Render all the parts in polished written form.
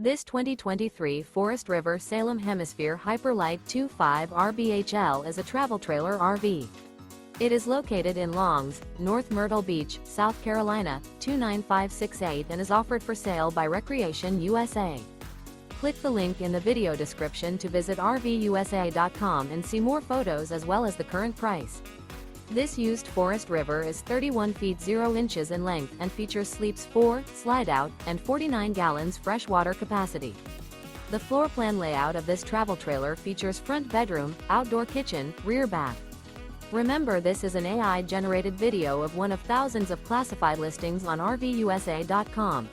This 2023 Forest River Salem Hemisphere Hyper-Lyte 2.5 RBHL is a travel trailer RV. It is located in Longs, North Myrtle Beach, South Carolina, 29568 and is offered for sale by Recreation USA. Click the link in the video description to visit RVUSA.com and see more photos as well as the current price. This used Forest River is 31 feet 0 inches in length and features sleeps 4, slide-out, and 49 gallons fresh water capacity. The floor plan layout of this travel trailer features front bedroom, outdoor kitchen, rear bath. Remember, this is an AI-generated video of one of thousands of classified listings on RVUSA.com.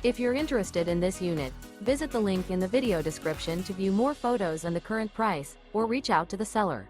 If you're interested in this unit, visit the link in the video description to view more photos and the current price, or reach out to the seller.